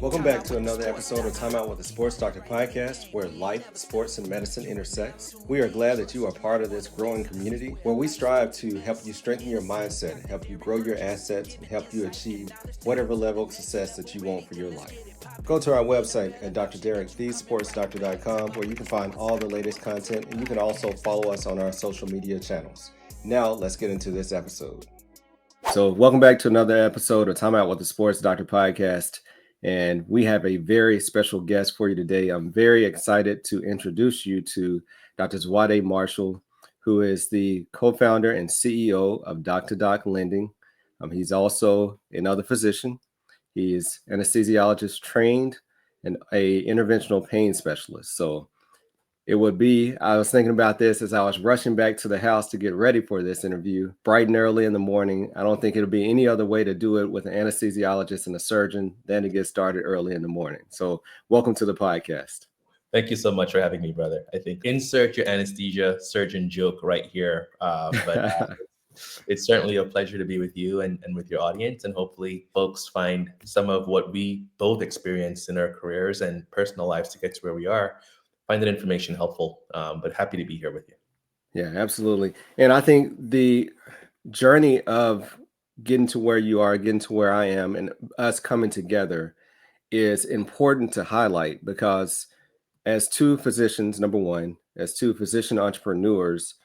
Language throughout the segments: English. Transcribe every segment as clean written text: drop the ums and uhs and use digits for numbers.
Welcome back to another episode of Time Out with the Sports Doctor podcast, where life, sports, and medicine intersects. We are glad that you are part of this growing community where we strive to help you strengthen your mindset, help you grow your assets, and help you achieve whatever level of success that you want for your life. Go to our website at Dr.Derrick, thesportsdoctor.com, where you can find all the latest content, and you can also follow us on our social media channels. Now, let's get into this episode. So, welcome back to another episode of Time Out with the Sports Doctor podcast. And we have a very special guest for you today. I'm very excited to introduce you to Dr. Zwade Marshall, who is the co-founder and CEO of Dr. Lending. He's also another physician. He is anesthesiologist trained and a interventional pain specialist. So I was thinking about this as I was rushing back to the house to get ready for this interview, bright and early in the morning. I don't think it'll be any other way to do it with an anesthesiologist and a surgeon than to get started early in the morning. So welcome to the podcast. Thank you so much for having me, brother. I think insert your anesthesia surgeon joke right here. But it's certainly a pleasure to be with you and with your audience. And hopefully folks find some of what we both experienced in our careers and personal lives to get to where we are. Find that information helpful, but happy to be here with you. Yeah, absolutely. And I think the journey of getting to where you are, getting to where I am, and us coming together is important to highlight because as two physicians, number one, as two physician entrepreneurs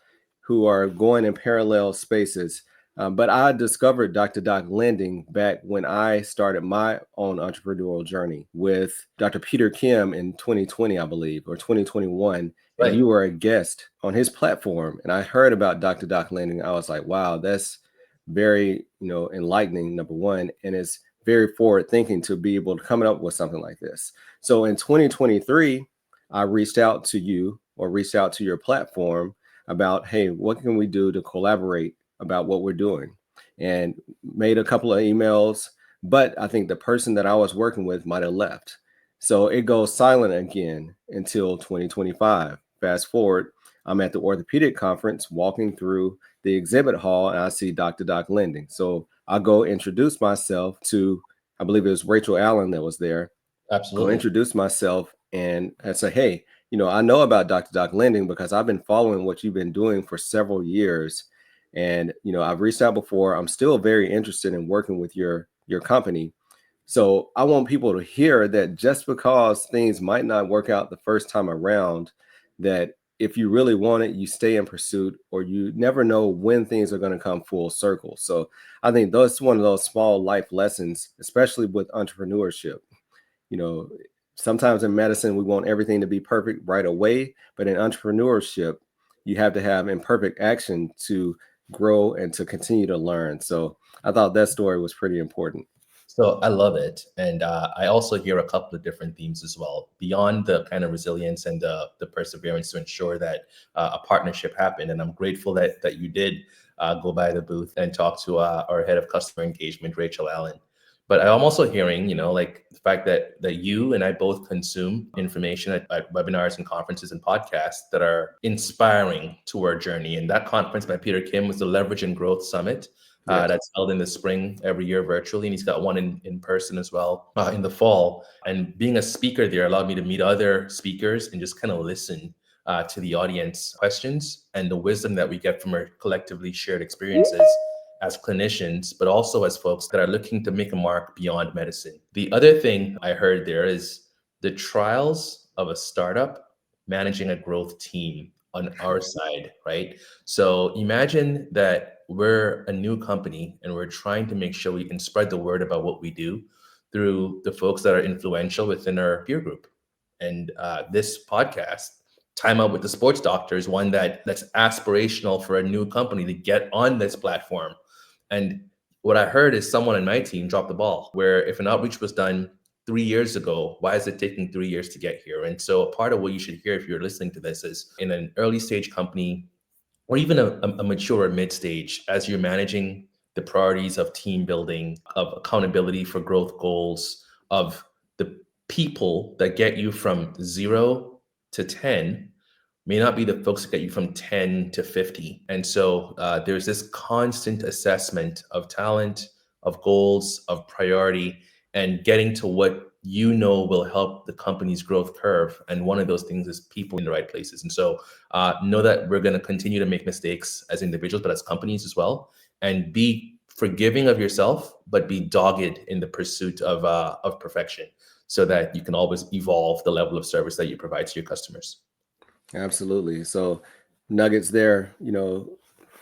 who are going in parallel spaces, but I discovered Dr. Lending back when I started my own entrepreneurial journey with Dr. Peter Kim in 2020, I believe, or 2021. Right. And you were a guest on his platform. And I heard about Dr. Lending. I was like, wow, that's very, enlightening, number one. And it's very forward thinking to be able to come up with something like this. So in 2023, I reached out to you or reached out to your platform about, hey, what can we do to collaborate about what we're doing, and made a couple of emails, but I think the person that I was working with might have left. So it goes silent again until 2025. Fast forward, I'm at the orthopedic conference walking through the exhibit hall and I see Dr. Lending. So I go introduce myself to, I believe it was Rachel Allen that was there. Absolutely. Go introduce myself and I say, hey, I know about Dr. Lending because I've been following what you've been doing for several years. And, I've reached out before. I'm still very interested in working with your company. So I want people to hear that just because things might not work out the first time around, that if you really want it, you stay in pursuit, or you never know when things are going to come full circle. So I think that's one of those small life lessons, especially with entrepreneurship. Sometimes in medicine, we want everything to be perfect right away. But in entrepreneurship, you have to have imperfect action to grow and to continue to learn. So I thought that story was pretty important. So I love it. And I also hear a couple of different themes as well, beyond the kind of resilience and the perseverance to ensure that a partnership happened. And I'm grateful that you did go by the booth and talk to our head of customer engagement, Rachel Allen. But I'm also hearing, like the fact that you and I both consume information at webinars and conferences and podcasts that are inspiring to our journey. And that conference by Peter Kim was the Leverage and Growth Summit. Yes. That's held in the spring every year virtually. And he's got one in person as well in the fall. And being a speaker there allowed me to meet other speakers and just kind of listen to the audience questions and the wisdom that we get from our collectively shared experiences as clinicians, but also as folks that are looking to make a mark beyond medicine. The other thing I heard there is the trials of a startup managing a growth team on our side, right? So imagine that we're a new company and we're trying to make sure we can spread the word about what we do through the folks that are influential within our peer group. And this podcast, Time Out with the Sports Doctor, is one that's aspirational for a new company to get on this platform. And what I heard is someone in my team dropped the ball, where if an outreach was done 3 years ago, why is it taking 3 years to get here? And so part of what you should hear if you're listening to this is in an early stage company, or even a mature or mid stage, as you're managing the priorities of team building, of accountability for growth goals, of the people that get you from 0 to 10, may not be the folks that get you from 10 to 50. And so there's this constant assessment of talent, of goals, of priority. and getting to what you know will help the company's growth curve. And one of those things is people in the right places. And so know that we're going to continue to make mistakes as individuals, but as companies as well, and be forgiving of yourself, but be dogged in the pursuit of perfection, so that you can always evolve the level of service that you provide to your customers. Absolutely. So, nuggets there,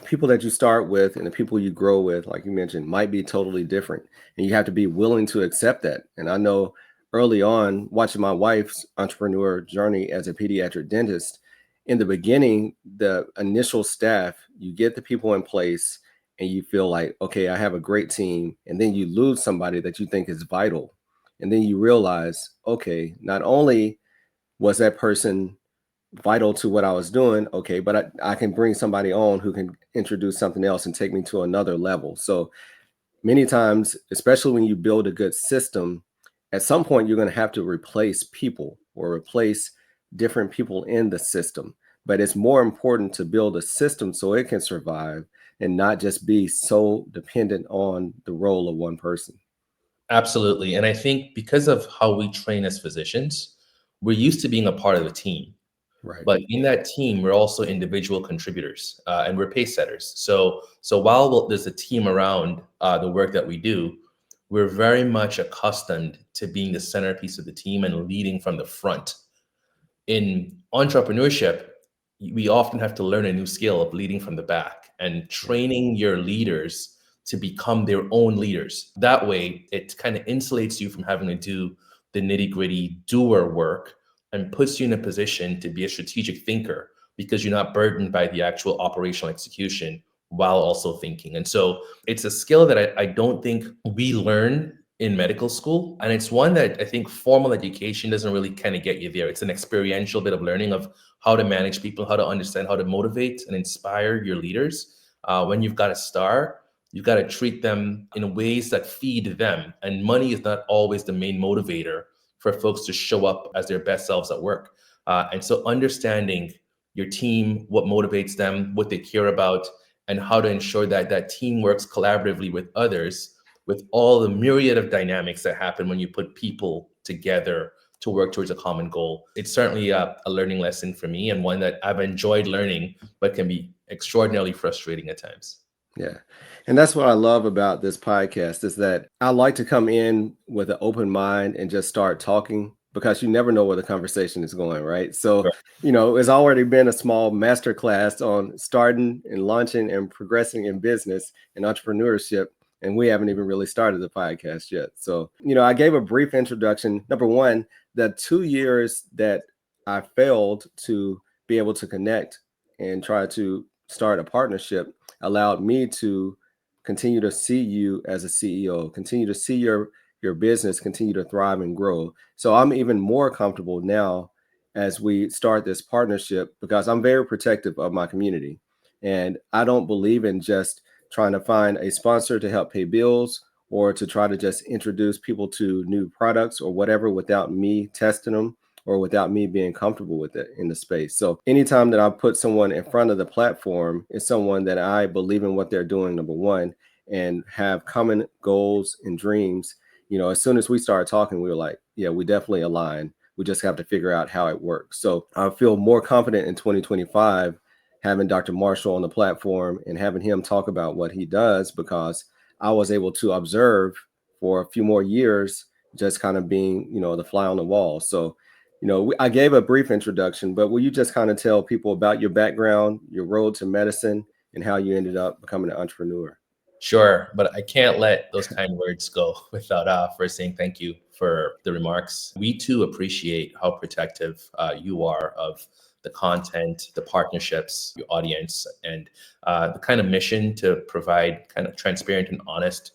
people that you start with and the people you grow with, like you mentioned, might be totally different. And you have to be willing to accept that. And I know early on, watching my wife's entrepreneur journey as a pediatric dentist, in the beginning, the initial staff, you get the people in place and you feel like, okay, I have a great team. And then you lose somebody that you think is vital. And then you realize, okay, not only was that person vital to what I was doing, okay, but I can bring somebody on who can introduce something else and take me to another level. So many times, especially when you build a good system, at some point you're going to have to replace people or replace different people in the system. But it's more important to build a system so it can survive and not just be so dependent on the role of one person. Absolutely. And I think because of how we train as physicians, we're used to being a part of a team. Right. But in that team, we're also individual contributors, and we're pace setters. So while there's a team around the work that we do, we're very much accustomed to being the centerpiece of the team and leading from the front. In entrepreneurship, we often have to learn a new skill of leading from the back and Yeah. training your leaders to become their own leaders. That way, it kind of insulates you from having to do the nitty gritty doer work and puts you in a position to be a strategic thinker, because you're not burdened by the actual operational execution while also thinking. And so it's a skill that I don't think we learn in medical school. And it's one that I think formal education doesn't really kind of get you there. It's an experiential bit of learning of how to manage people, how to understand, how to motivate and inspire your leaders. When you've got a star, you've got to treat them in ways that feed them. And money is not always the main motivator for folks to show up as their best selves at work. And so understanding your team, what motivates them, what they care about, and how to ensure that that team works collaboratively with others, with all the myriad of dynamics that happen when you put people together to work towards a common goal. It's certainly a learning lesson for me, and one that I've enjoyed learning, but can be extraordinarily frustrating at times. Yeah. And that's what I love about this podcast is that I like to come in with an open mind and just start talking because you never know where the conversation is going, right? So, Sure. it's already been a small masterclass on starting and launching and progressing in business and entrepreneurship. And we haven't even really started the podcast yet. So, I gave a brief introduction. Number one, the 2 years that I failed to be able to connect and try to start a partnership allowed me to continue to see you as a CEO, continue to see your business continue to thrive and grow. So I'm even more comfortable now as we start this partnership because I'm very protective of my community. And I don't believe in just trying to find a sponsor to help pay bills or to try to just introduce people to new products or whatever without me testing them or without me being comfortable with it in the space. So anytime that I put someone in front of the platform, it's someone that I believe in what they're doing, number one, and have common goals and dreams. As soon as we started talking, we were like, yeah, we definitely align. We just have to figure out how it works. So I feel more confident in 2025 having Dr. Marshall on the platform and having him talk about what he does because I was able to observe for a few more years, just kind of being, the fly on the wall. So I gave a brief introduction, but will you just kind of tell people about your background, your road to medicine, and how you ended up becoming an entrepreneur? Sure, but I can't let those kind words go without first saying thank you for the remarks. We too appreciate how protective you are of the content, the partnerships, your audience, and the kind of mission to provide kind of transparent and honest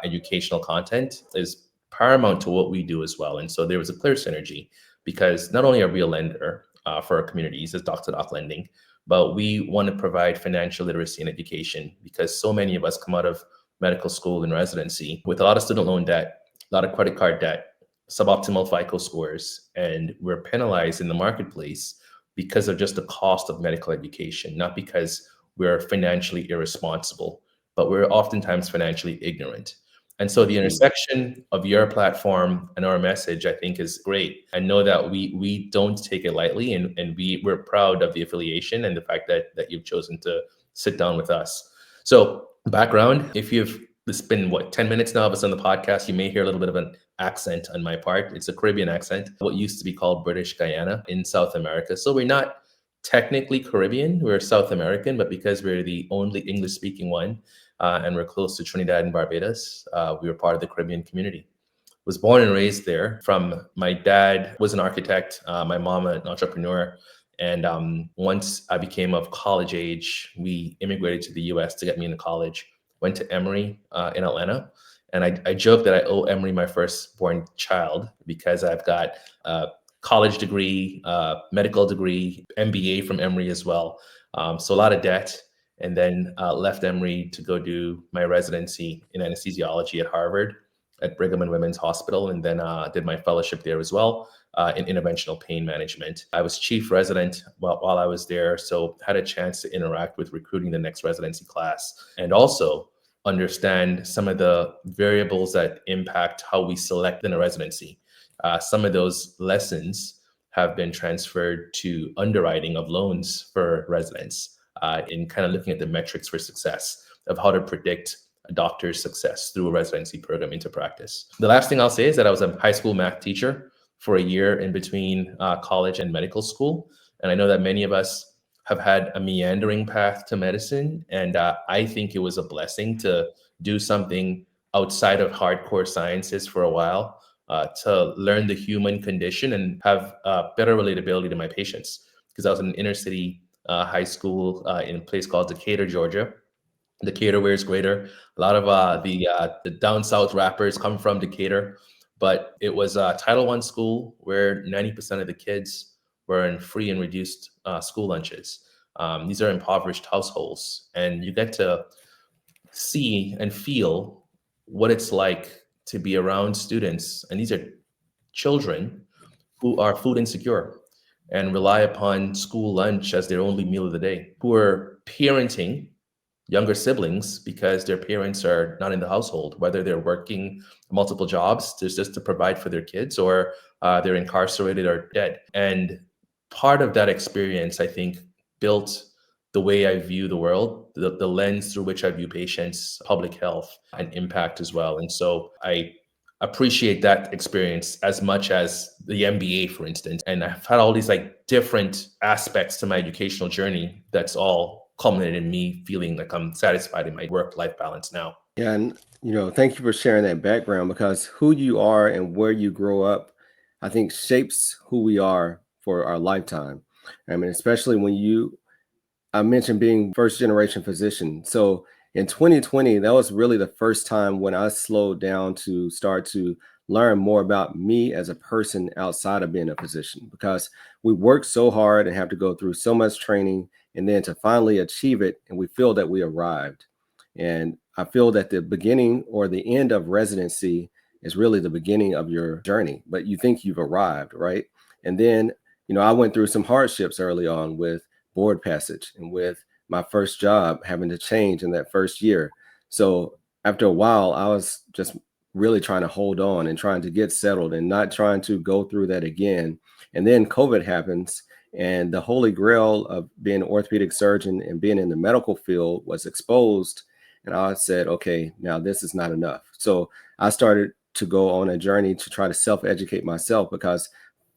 educational content is paramount to what we do as well. And so there was a clear synergy, because not only are we a lender for our communities as doc-to-doc lending, but we want to provide financial literacy and education, because so many of us come out of medical school and residency with a lot of student loan debt, a lot of credit card debt, suboptimal FICO scores, and we're penalized in the marketplace because of just the cost of medical education, not because we're financially irresponsible, but we're oftentimes financially ignorant. And so the Absolutely. intersection of your platform and our message, I think, is great. I know that we don't take it lightly, and we're proud of the affiliation and the fact that you've chosen to sit down with us. So background, if you've it's been what 10 minutes now of us on the podcast, you may hear a little bit of an accent on my part. It's a Caribbean accent, what used to be called British Guyana in South America. So we're not technically Caribbean, we're South American, but because we're the only English speaking one, and we're close to Trinidad and Barbados. We were part of the Caribbean community. Was born and raised there. From my dad was an architect, my mom an entrepreneur, and once I became of college age, we immigrated to the U.S. to get me into college. Went to Emory in Atlanta, and I joke that I owe Emory my firstborn child because I've got a college degree, medical degree, MBA from Emory as well. So a lot of debt, and then left Emory to go do my residency in anesthesiology at Harvard at Brigham and Women's Hospital, and then did my fellowship there as well in interventional pain management. I was chief resident while I was there, so had a chance to interact with recruiting the next residency class, and also understand some of the variables that impact how we select in a residency. Some of those lessons have been transferred to underwriting of loans for residents in kind of looking at the metrics for success of how to predict a doctor's success through a residency program into practice. The last thing I'll say is that I was a high school math teacher for a year in between college and medical school. And I know that many of us have had a meandering path to medicine. And I think it was a blessing to do something outside of hardcore sciences for a while to learn the human condition and have better relatability to my patients. Because I was in an inner city high school in a place called Decatur, Georgia. Decatur wears greater. A lot of the down south rappers come from Decatur, but it was a Title I school where 90% of the kids were in free and reduced school lunches. These are impoverished households, and you get to see and feel what it's like to be around students, and these are children who are food insecure and rely upon school lunch as their only meal of the day, who are parenting younger siblings because their parents are not in the household, whether they're working multiple jobs just to provide for their kids, or they're incarcerated or dead. And part of that experience, I think, built the way I view the world, the lens through which I view patients, public health, and impact as well. And so I appreciate that experience as much as the MBA, for instance. And I've had all these like different aspects to my educational journey that's all culminated in me feeling like I'm satisfied in my work-life balance now. Yeah, and thank you for sharing that background because who you are and where you grow up, I think shapes who we are for our lifetime. I mean, especially when I mentioned being first generation physician. So in 2020, that was really the first time when I slowed down to start to learn more about me as a person outside of being a physician, because we work so hard and have to go through so much training and then to finally achieve it. And we feel that we arrived. And I feel that the beginning or the end of residency is really the beginning of your journey, but you think you've arrived, right? And then, I went through some hardships early on with board passage and with my first job having to change in that first year. So after a while, I was just really trying to hold on and trying to get settled and not trying to go through that again. And then COVID happens, and the holy grail of being an orthopedic surgeon and being in the medical field was exposed. And I said, okay, now this is not enough. So I started to go on a journey to try to self-educate myself, because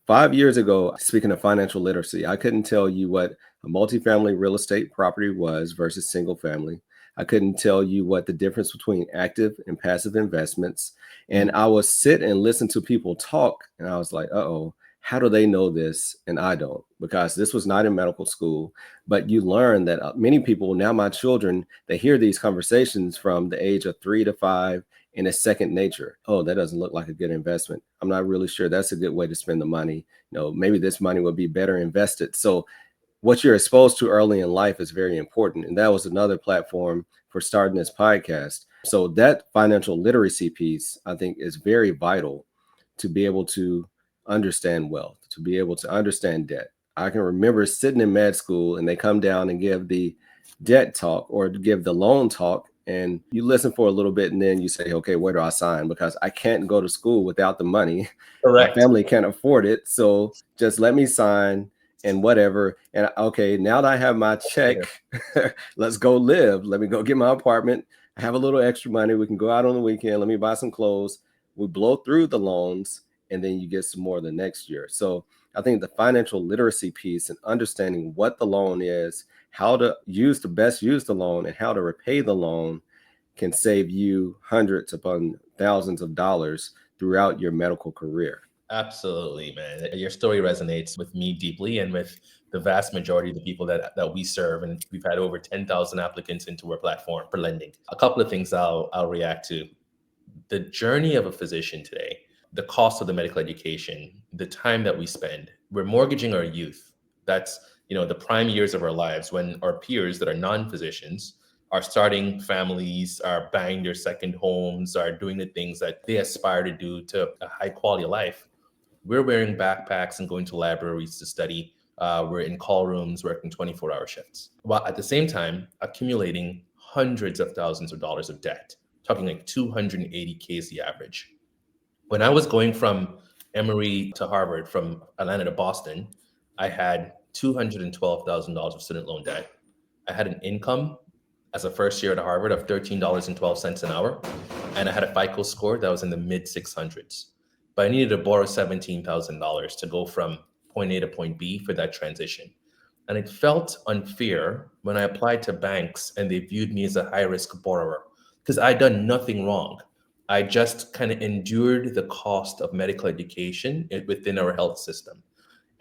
5 years ago, speaking of financial literacy, I couldn't tell you what a multifamily real estate property was versus single family. I couldn't tell you what the difference between active and passive investments. And I would sit and listen to people talk, and I was like, uh-oh, how do they know this and I don't? Because this was not in medical school. But you learn that many people, now my children, they hear these conversations from the age of 3 to 5, and it's second nature. Oh, that doesn't look like a good investment. I'm not really sure that's a good way to spend the money. Maybe this money would be better invested. So what you're exposed to early in life is very important. And that was another platform for starting this podcast. So that financial literacy piece, I think, is very vital to be able to understand wealth, to be able to understand debt. I can remember sitting in med school and they come down and give the debt talk or give the loan talk. and you listen for a little bit and then you say, okay, where do I sign? Because I can't go to school without the money. My Correct. family can't afford it. So just let me sign and whatever. And okay, now that I have my check, let's go live. Let me go get my apartment. I have a little extra money. We can go out on the weekend. Let me buy some clothes. We blow through the loans and then you get some more the next year. So I think the financial literacy piece and understanding what the loan is, how to use the loan and how to repay the loan can save you hundreds upon thousands of dollars throughout your medical career. Absolutely, man. Your story resonates with me deeply and with the vast majority of the people that we serve. And we've had over 10,000 applicants into our platform for lending. A couple of things I'll react to. The journey of a physician today, the cost of the medical education, the time that we spend, we're mortgaging our youth. That's, the prime years of our lives when our peers that are non-physicians are starting families, are buying their second homes, are doing the things that they aspire to do to a high quality of life. We're wearing backpacks and going to libraries to study. We're in call rooms working 24-hour shifts, while at the same time accumulating hundreds of thousands of dollars of debt, talking like 280K is the average. When I was going from Emory to Harvard, from Atlanta to Boston, I had $212,000 of student loan debt. I had an income as a first year at Harvard of $13.12 an hour, and I had a FICO score that was in the mid 600s. But I needed to borrow $17,000 to go from point A to point B for that transition. And it felt unfair when I applied to banks and they viewed me as a high risk borrower because I'd done nothing wrong. I just kind of endured the cost of medical education within our health system.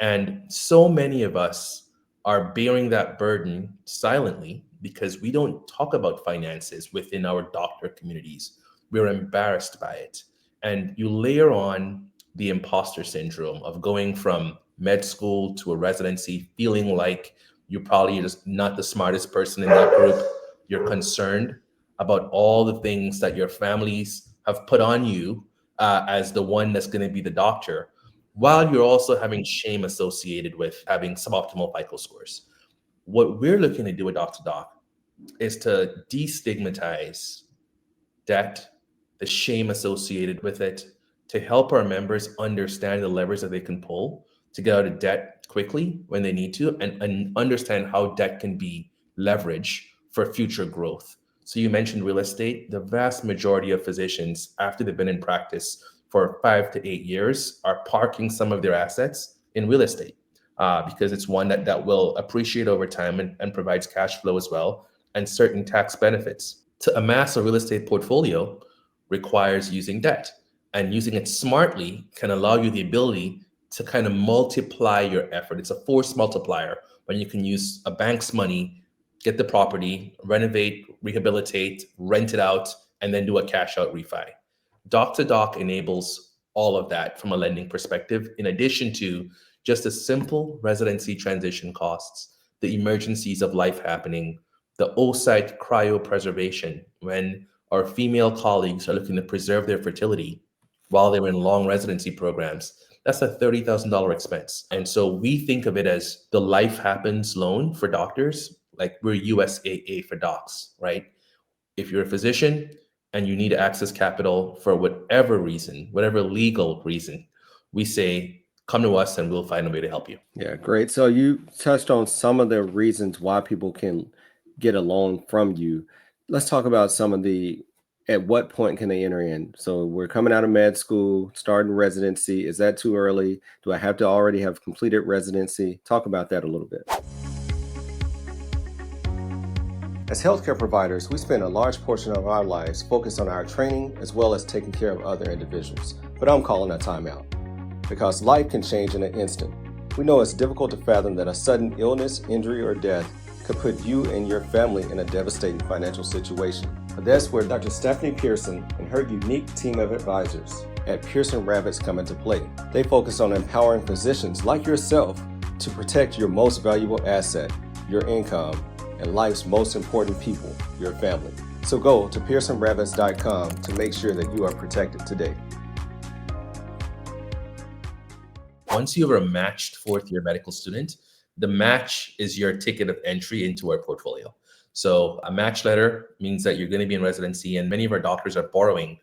And so many of us are bearing that burden silently because we don't talk about finances within our doctor communities. We're embarrassed by it. And you layer on the imposter syndrome of going from med school to a residency, feeling like you're probably just not the smartest person in that group. You're concerned about all the things that your families have put on you as the one that's going to be the doctor, while you're also having shame associated with having suboptimal FICO scores. What we're looking to do with Dr. Doc is to destigmatize debt, the shame associated with it, to help our members understand the levers that they can pull to get out of debt quickly when they need to, and understand how debt can be leverage for future growth. So you mentioned real estate. The vast majority of physicians, after they've been in practice for 5 to 8 years, are parking some of their assets in real estate because it's one that will appreciate over time and provides cash flow as well, and certain tax benefits. To amass a real estate portfolio requires using debt, and using it smartly can allow you the ability to kind of multiply your effort. It's a force multiplier when you can use a bank's money, get the property, renovate, rehabilitate, rent it out, and then do a cash out refi. Doc to Doc enables all of that from a lending perspective, in addition to just the simple residency transition costs, the emergencies of life happening, the oocyte cryopreservation when our female colleagues are looking to preserve their fertility while they're in long residency programs. That's a $30,000 expense. And so we think of it as the life happens loan for doctors, like we're USAA for docs, right? If you're a physician and you need to access capital for whatever reason, whatever legal reason, we say, come to us and we'll find a way to help you. Yeah, great. So you touched on some of the reasons why people can get a loan from you. Let's talk about some of at what point can they enter in? So we're coming out of med school, starting residency. Is that too early? Do I have to already have completed residency? Talk about that a little bit. As healthcare providers, we spend a large portion of our lives focused on our training as well as taking care of other individuals. But I'm calling a timeout because life can change in an instant. We know it's difficult to fathom that a sudden illness, injury, or death could put you and your family in a devastating financial situation. But that's where Dr. Stephanie Pearson and her unique team of advisors at Pearson Ravitz come into play. They focus on empowering physicians like yourself to protect your most valuable asset, your income, and life's most important people, your family. So go to pearsonravitz.com to make sure that you are protected today. Once you are a matched fourth-year medical student, the match is your ticket of entry into our portfolio. So a match letter means that you're going to be in residency, and many of our doctors are borrowing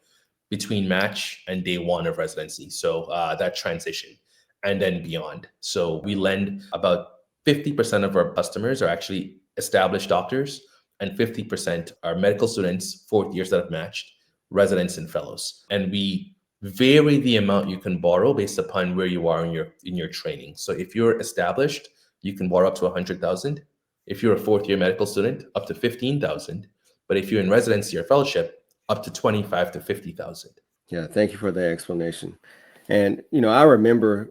between match and day one of residency. So that transition and then beyond. So we lend about 50% of our customers are actually established doctors, and 50% are medical students, fourth years that have matched, residents and fellows. And we vary the amount you can borrow based upon where you are in your training. So if you're established, you can borrow up to 100,000. If you're a fourth year medical student, up to 15,000. But if you're in residency or fellowship, up to 25 to 50,000. Yeah, thank you for that explanation. And I remember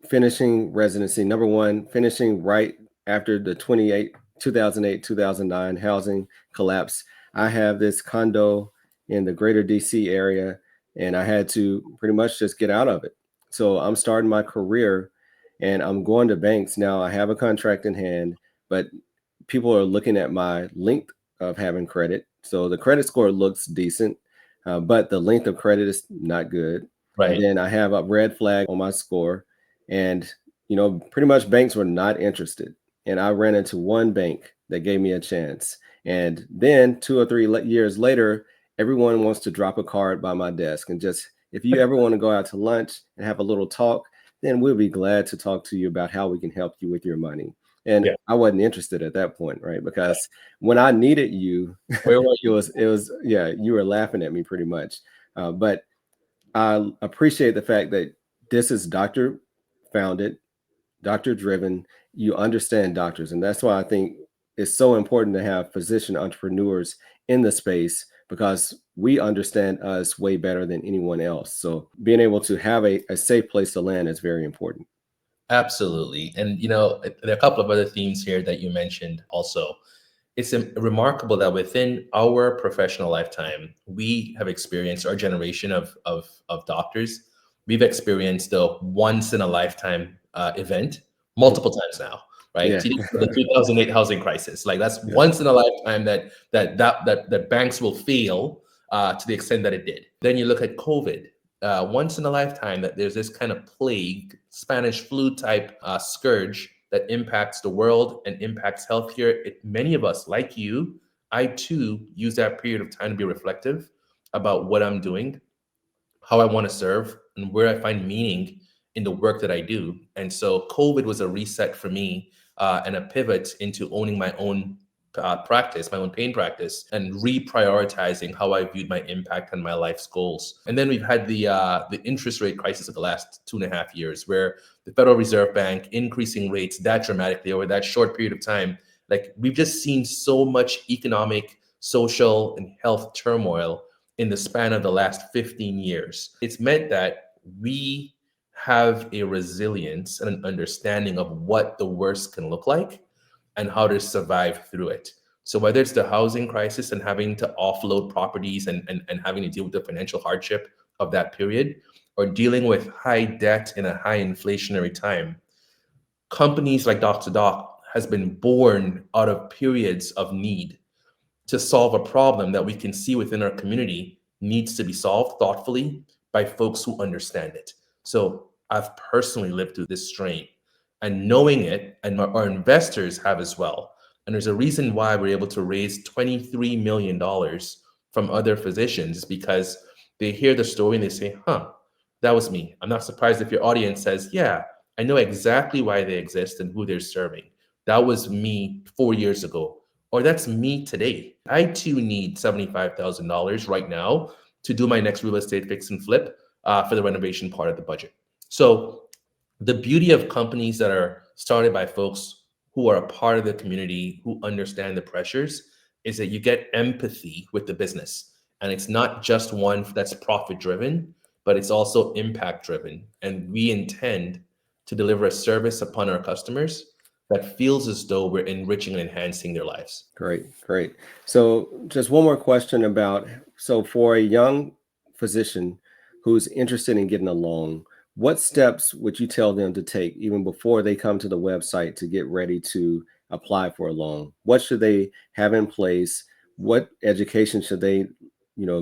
finishing residency, number one, finishing right after the 2008, 2009 housing collapse. I have this condo in the greater DC area, and I had to pretty much just get out of it. So I'm starting my career and I'm going to banks now. I have a contract in hand, but people are looking at my length of having credit. So the credit score looks decent, but the length of credit is not good. And Right. then I have a red flag on my score. And, pretty much banks were not interested. And I ran into one bank that gave me a chance. And then 2 or 3 years later, everyone wants to drop a card by my desk and just, if you ever want to go out to lunch and have a little talk, then we'll be glad to talk to you about how we can help you with your money. And Yeah. I wasn't interested at that point, right? Because when I needed you, Where were you? it was yeah, you were laughing at me pretty much. But I appreciate the fact that this is doctor founded, doctor driven. You understand doctors, and that's why I think it's so important to have physician entrepreneurs in the space because we understand us way better than anyone else. So being able to have a safe place to land is very important. Absolutely. And, there are a couple of other themes here that you mentioned also. It's remarkable that within our professional lifetime, we have experienced our generation of doctors. We've experienced the once in a lifetime event multiple times now, right? Yeah. So you think of the 2008 housing crisis, like that's Yeah. once in a lifetime that banks will fail to the extent that it did. Then you look at COVID, once in a lifetime that there's this kind of plague, Spanish flu type scourge that impacts the world and impacts healthcare. Many of us, like you, I too use that period of time to be reflective about what I'm doing, how I want to serve, and where I find meaning in the work that I do. And so COVID was a reset for me and a pivot into owning my own practice, my own pain practice, and reprioritizing how I viewed my impact on my life's goals. And then we've had the interest rate crisis of the last 2.5 years, where the Federal Reserve Bank increasing rates that dramatically over that short period of time. Like we've just seen so much economic, social, and health turmoil in the span of the last 15 years. It's meant that we have a resilience and an understanding of what the worst can look like and how to survive through it. So whether it's the housing crisis and having to offload properties and having to deal with the financial hardship of that period, or dealing with high debt in a high inflationary time, companies like Dr. Doc has been born out of periods of need to solve a problem that we can see within our community needs to be solved thoughtfully by folks who understand it. So I've personally lived through this strain, and knowing it, and our investors have as well. And there's a reason why we're able to raise $23 million from other physicians, because they hear the story and they say, huh, that was me. I'm not surprised if your audience says, yeah, I know exactly why they exist and who they're serving. That was me 4 years ago, or that's me today. I too need $75,000 right now to do my next real estate fix and flip for the renovation part of the budget. So the beauty of companies that are started by folks who are a part of the community, who understand the pressures, is that you get empathy with the business. And it's not just one that's profit driven, but it's also impact driven. And we intend to deliver a service upon our customers that feels as though we're enriching and enhancing their lives. Great, great. So, just one more question about so for a young physician who's interested in getting a loan, what steps would you tell them to take even before they come to the website to get ready to apply for a loan? What should they have in place? What education should they,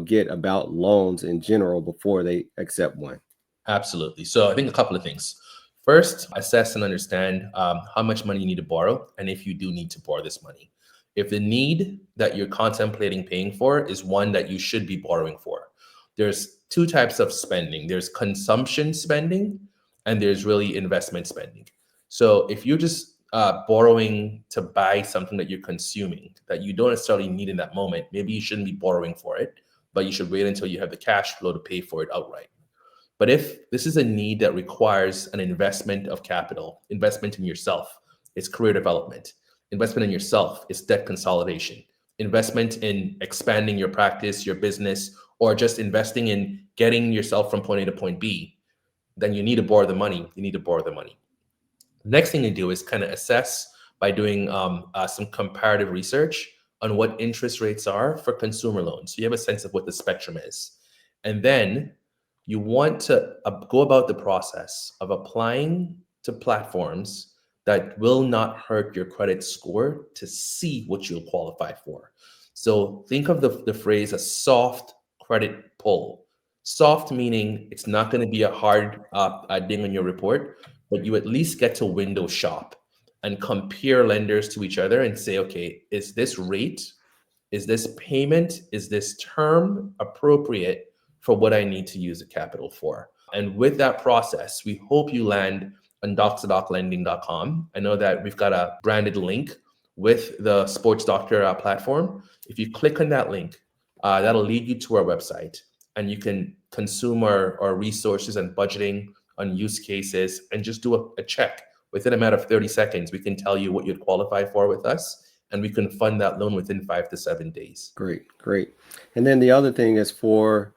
get about loans in general before they accept one? Absolutely. So I think a couple of things. First, assess and understand how much money you need to borrow, and if you do need to borrow this money. If the need that you're contemplating paying for is one that you should be borrowing for, there's two types of spending. There's consumption spending and there's really investment spending. So if you're just borrowing to buy something that you're consuming that you don't necessarily need in that moment, maybe you shouldn't be borrowing for it, but you should wait until you have the cash flow to pay for it outright. But if this is a need that requires an investment of capital, investment in yourself, it's career development. Investment in yourself is debt consolidation. Investment in expanding your practice, your business, or just investing in getting yourself from point A to point B, then you need to borrow the money. You need to borrow the money. The next thing to do is kind of assess by doing some comparative research on what interest rates are for consumer loans. So you have a sense of what the spectrum is. And then you want to go about the process of applying to platforms that will not hurt your credit score to see what you'll qualify for. So think of the phrase a soft credit pull. Soft meaning it's not going to be a hard ding on your report, but you at least get to window shop and compare lenders to each other and say, okay, is this rate, is this payment, is this term appropriate for what I need to use the capital for? And with that process, we hope you land on doc2doclending.com. I know that we've got a branded link with the SportsDr platform. If you click on that link, that'll lead you to our website and you can consume our resources and budgeting on use cases and just do a check. Within a matter of 30 seconds, we can tell you what you'd qualify for with us, and we can fund that loan within 5 to 7 days. Great. And then the other thing is for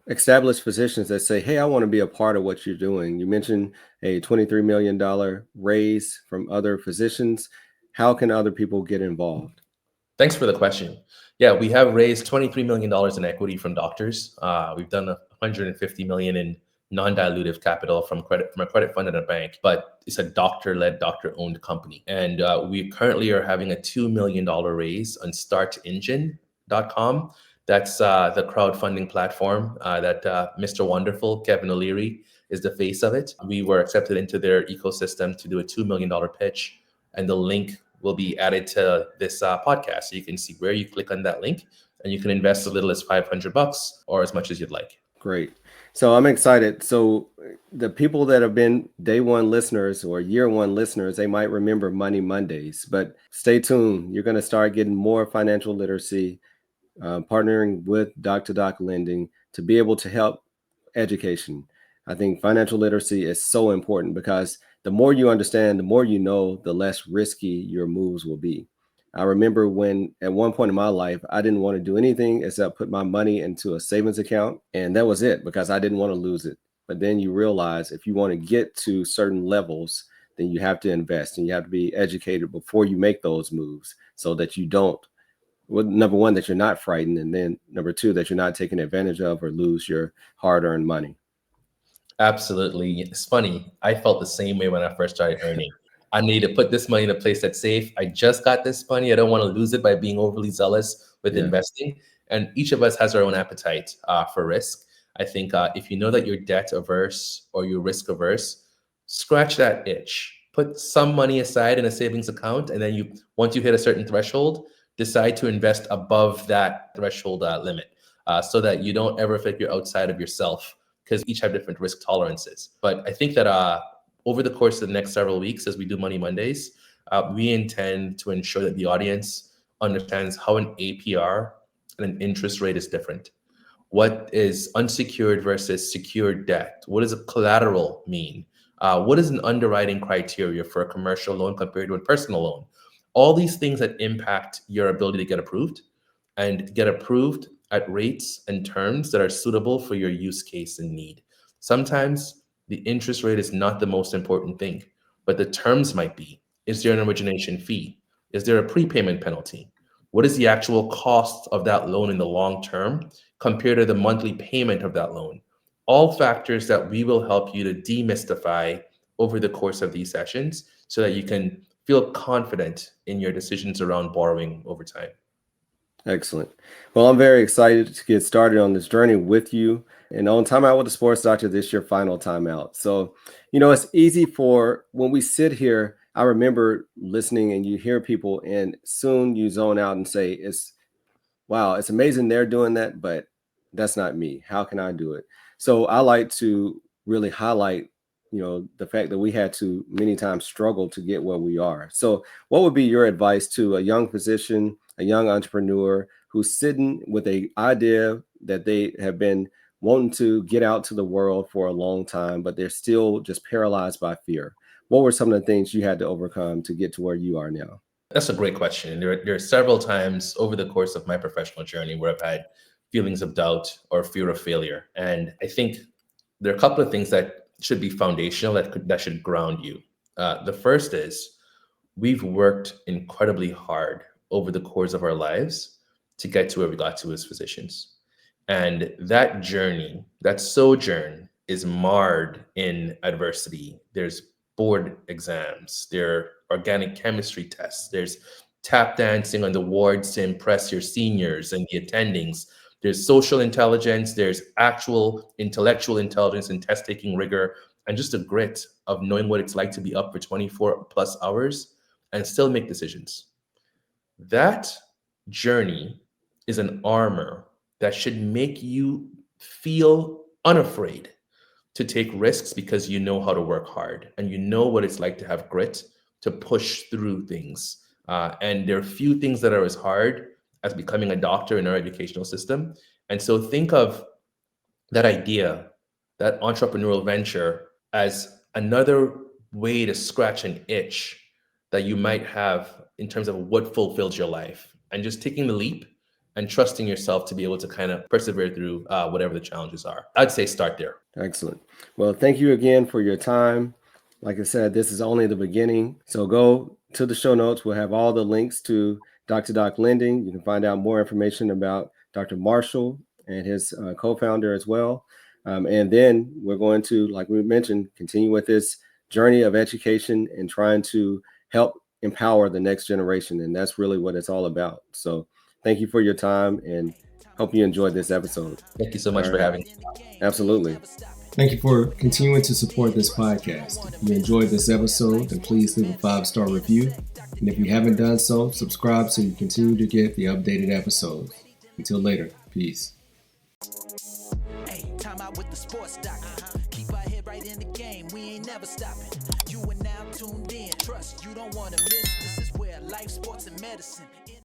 established physicians that say, hey, I want to be a part of what you're doing. You mentioned a $23 million raise from other physicians. How can other people get involved? Thanks for the question. Yeah, we have raised $23 million in equity from doctors. We've done $150 million in non-dilutive capital from a credit fund and a bank, but it's a doctor-led, doctor-owned company. And we currently are having a $2 million raise on startengine.com. That's the crowdfunding platform that Mr. Wonderful, Kevin O'Leary, is the face of it. We were accepted into their ecosystem to do a $2 million pitch, and the link will be added to this podcast. So you can see where you click on that link, and you can invest as little as $500 or as much as you'd like. Great. So I'm excited. So the people that have been day one listeners or year one listeners, they might remember Money Mondays, but stay tuned. You're going to start getting more financial literacy, partnering with Doc2Doc Lending to be able to help education. I think financial literacy is so important because the more you understand, the more you know, the less risky your moves will be. I remember when at one point in my life, I didn't want to do anything except put my money into a savings account. And that was it because I didn't want to lose it. But then you realize if you want to get to certain levels, then you have to invest and you have to be educated before you make those moves so that you don't. Well, number one, that you're not frightened. And then number two, that you're not taken advantage of or lose your hard-earned money. Absolutely. It's funny. I felt the same way when I first started earning. I need to put this money in a place that's safe. I just got this money. I don't want to lose it by being overly zealous with investing. And each of us has our own appetite for risk. I think if you know that you're debt averse or you're risk averse, scratch that itch. Put some money aside in a savings account. And then once you hit a certain threshold, decide to invest above that threshold limit so that you don't ever feel you're outside of yourself, because each have different risk tolerances. But I think that over the course of the next several weeks, as we do Money Mondays, we intend to ensure that the audience understands how an APR and an interest rate is different. What is unsecured versus secured debt? What does a collateral mean? What is an underwriting criteria for a commercial loan compared to a personal loan? All these things that impact your ability to get approved and get approved at rates and terms that are suitable for your use case and need. Sometimes the interest rate is not the most important thing, but the terms might be. Is there an origination fee? Is there a prepayment penalty? What is the actual cost of that loan in the long term compared to the monthly payment of that loan? All factors that we will help you to demystify over the course of these sessions so that you can feel confident in your decisions around borrowing over time. Excellent. Well, I'm very excited to get started on this journey with you. And on TimeOut with the Sports Doctor, this is your final timeout. So, it's easy for when we sit here I remember listening and you hear people and soon you zone out and say, wow, it's amazing they're doing that, but that's not me. How can I do it? So I like to really highlight, the fact that we had to many times struggle to get where we are. So what would be your advice to a young physician, a young entrepreneur who's sitting with a idea that they have been wanting to get out to the world for a long time, but they're still just paralyzed by fear? What were some of the things you had to overcome to get to where you are now? That's a great question. And there are several times over the course of my professional journey where I've had feelings of doubt or fear of failure. And I think there are a couple of things that should be foundational that should ground you. The first is we've worked incredibly hard over the course of our lives to get to where we got to as physicians. And that journey, that sojourn is marred in adversity. There's board exams, there are organic chemistry tests, there's tap dancing on the wards to impress your seniors and the attendings. There's social intelligence, there's actual intellectual intelligence and test taking rigor, and just a grit of knowing what it's like to be up for 24 plus hours and still make decisions. That journey is an armor that should make you feel unafraid to take risks because you know how to work hard and you know what it's like to have grit to push through things. And there are few things that are as hard as becoming a doctor in our educational system. And so think of that idea, that entrepreneurial venture, as another way to scratch an itch that you might have in terms of what fulfills your life, and just taking the leap and trusting yourself to be able to kind of persevere through whatever the challenges are. I'd say start there. Excellent. Well, thank you again for your time. Like I said, this is only the beginning. So go to the show notes. We'll have all the links to Dr. Doc Lending. You can find out more information about Dr. Marshall and his co-founder as well. And then we're going to, like we mentioned, continue with this journey of education and trying to help empower the next generation. And that's really what it's all about. So thank you for your time and hope you enjoyed this episode. Thank you so much for having me. Absolutely. Thank you for continuing to support this podcast. If you enjoyed this episode, then please leave a 5-star review. And if you haven't done so, subscribe so you continue to get the updated episodes. Until later, peace. Hey, TimeOut with the SportsDr. Keep our head right in the game. We ain't never stopping. You are now tuned in. Trust you don't want to miss. This is where life, sports, and medicine